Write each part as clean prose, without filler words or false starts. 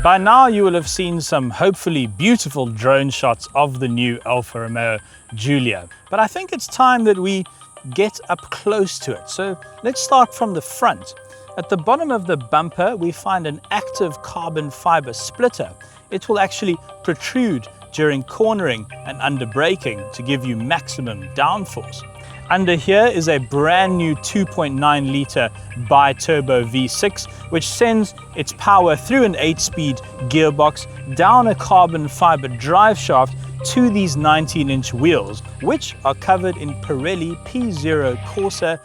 By now you will have seen some hopefully beautiful drone shots of the new Alfa Romeo Giulia. But I think it's time that we get up close to it. So let's start from the front. At the bottom of the bumper, we find an active carbon fiber splitter. It will actually protrude during cornering and under braking to give you maximum downforce. Under here is a brand new 2.9 litre bi-turbo V6, which sends its power through an 8-speed gearbox down a carbon fiber drive shaft to these 19-inch wheels, which are covered in Pirelli P0 Corsa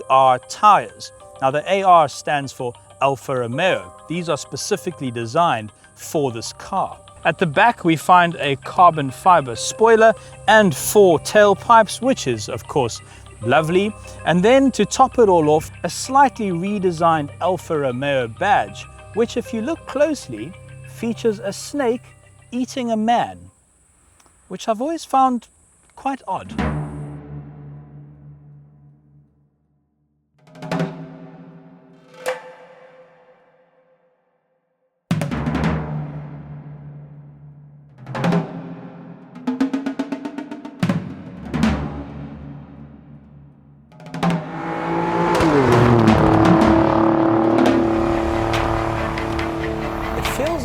AR tyres. Now the AR stands for Alfa Romeo. These are specifically designed for this car. At the back we find a carbon fiber spoiler and 4 tailpipes, which is of course lovely. And then to top it all off, a slightly redesigned Alfa Romeo badge, which if you look closely features a snake eating a man, which I've always found quite odd.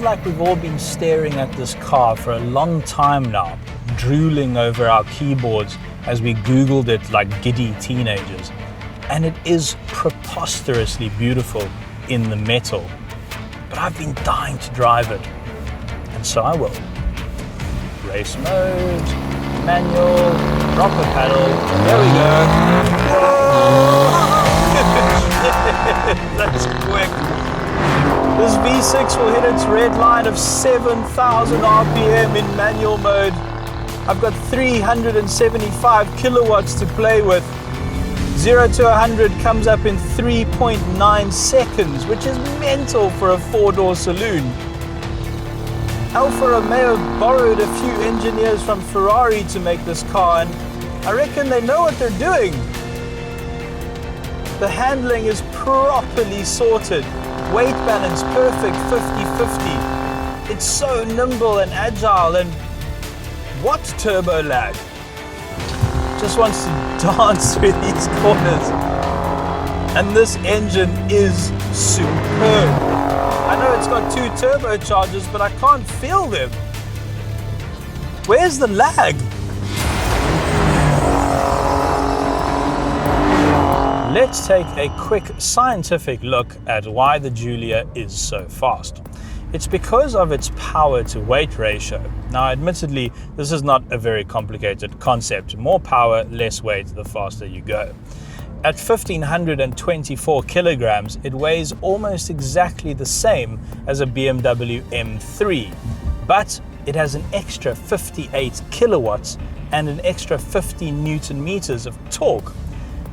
Like we've all been staring at this car for a long time now, drooling over our keyboards as we Googled it like giddy teenagers. And it is preposterously beautiful in the metal. But I've been dying to drive it. And so I will. Race mode, manual, drop a pedal, there we go. That's quick. This V6 will hit its red line of 7,000 RPM in manual mode. I've got 375 kilowatts to play with. 0 to 100 comes up in 3.9 seconds, which is mental for a 4-door saloon. Alfa Romeo borrowed a few engineers from Ferrari to make this car, and I reckon they know what they're doing. The handling is properly sorted. Weight balance perfect, 50-50. It's so nimble and agile, and what turbo lag? Just wants to dance through these corners. And this engine is superb. I know it's got 2 turbochargers, but I can't feel them. Where's the lag? Let's take a quick scientific look at why the Giulia is so fast. It's because of its power to weight ratio. Now admittedly, this is not a very complicated concept. More power, less weight, the faster you go. At 1,524 kilograms, it weighs almost exactly the same as a BMW M3, but it has an extra 58 kilowatts and an extra 50 Newton meters of torque,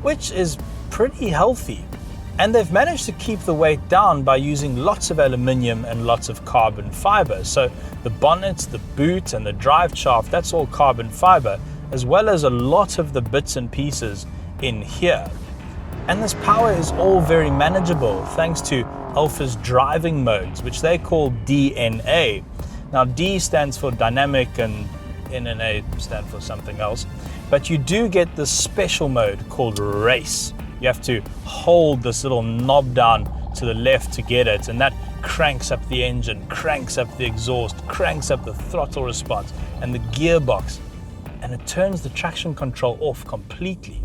which is pretty healthy. And they've managed to keep the weight down by using lots of aluminium and lots of carbon fiber. So the bonnet, the boot and the drive shaft, that's all carbon fiber, as well as a lot of the bits and pieces in here. And this power is all very manageable thanks to Alfa's driving modes, which they call DNA. Now D stands for dynamic and NNA stand for something else. But you do get this special mode called race. You have to hold this little knob down to the left to get it, and that cranks up the engine, cranks up the exhaust, cranks up the throttle response and the gearbox, and it turns the traction control off completely.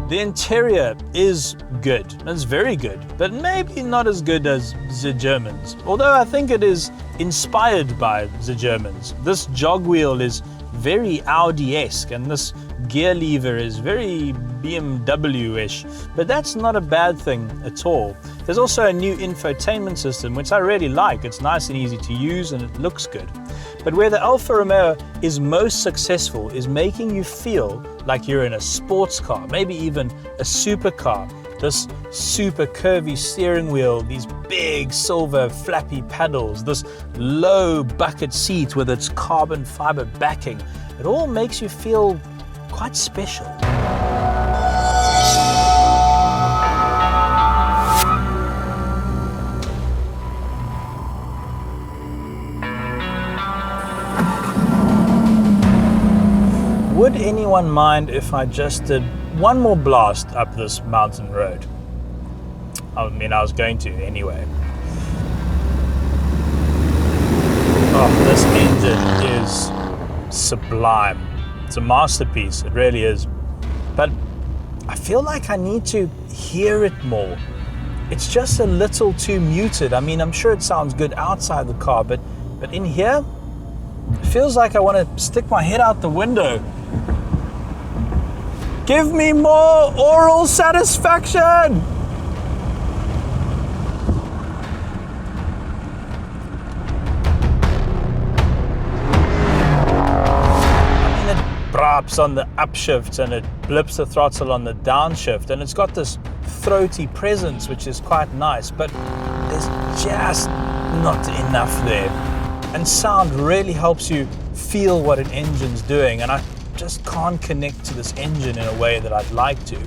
The interior is good, it's very good, but maybe not as good as the Germans. Although I think it is inspired by the Germans. This jog wheel is very Audi-esque and this gear lever is very BMW-ish, but that's not a bad thing at all. There's also a new infotainment system, which I really like. It's nice and easy to use and it looks good. But where the Alfa Romeo is most successful is making you feel like you're in a sports car, maybe even a supercar, This super curvy steering wheel, these big silver flappy paddles, this low bucket seat with its carbon fiber backing, it all makes you feel quite special. Would anyone mind if I just did one more blast up this mountain road? I mean, I was going to anyway. Oh, this engine is sublime. It's a masterpiece, it really is. But I feel like I need to hear it more. It's just a little too muted. I mean, I'm sure it sounds good outside the car, but in here, it feels like I want to stick my head out the window. Give me more oral satisfaction! I mean, it braps on the upshift and it blips the throttle on the downshift, and it's got this throaty presence which is quite nice, but there's just not enough there. And sound really helps you feel what an engine's doing, and I just can't connect to this engine in a way that I'd like to.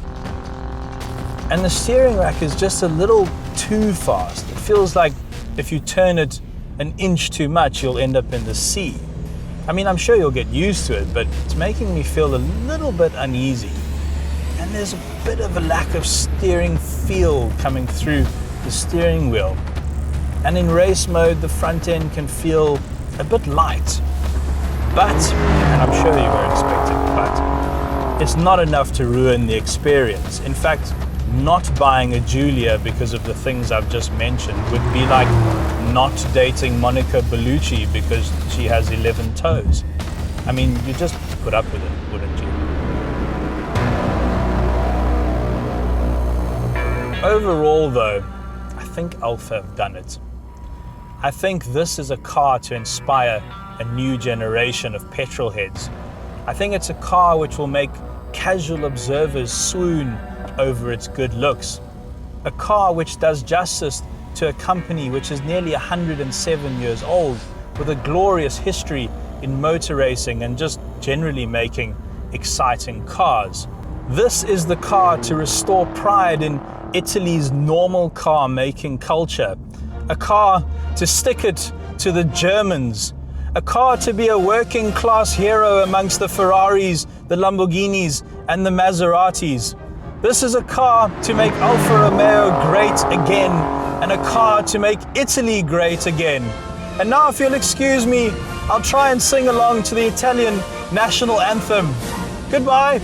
And the steering rack is just a little too fast. It feels like if you turn it an inch too much, you'll end up in the sea. I mean, I'm sure you'll get used to it, but it's making me feel a little bit uneasy. And there's a bit of a lack of steering feel coming through the steering wheel. And in race mode, the front end can feel a bit light. But, and I'm sure you were expecting, but it's not enough to ruin the experience. In fact, not buying a Giulia because of the things I've just mentioned would be like not dating Monica Bellucci because she has 11 toes. I mean, you just put up with it, wouldn't you? Overall though, I think Alfa have done it. I think this is a car to inspire a new generation of petrol heads. I think it's a car which will make casual observers swoon over its good looks. A car which does justice to a company which is nearly 107 years old, with a glorious history in motor racing and just generally making exciting cars. This is the car to restore pride in Italy's normal car making culture. A car to stick it to the Germans. A car to be a working class hero amongst the Ferraris, the Lamborghinis, and the Maseratis. This is a car to make Alfa Romeo great again, and a car to make Italy great again. And now, if you'll excuse me, I'll try and sing along to the Italian national anthem. Goodbye.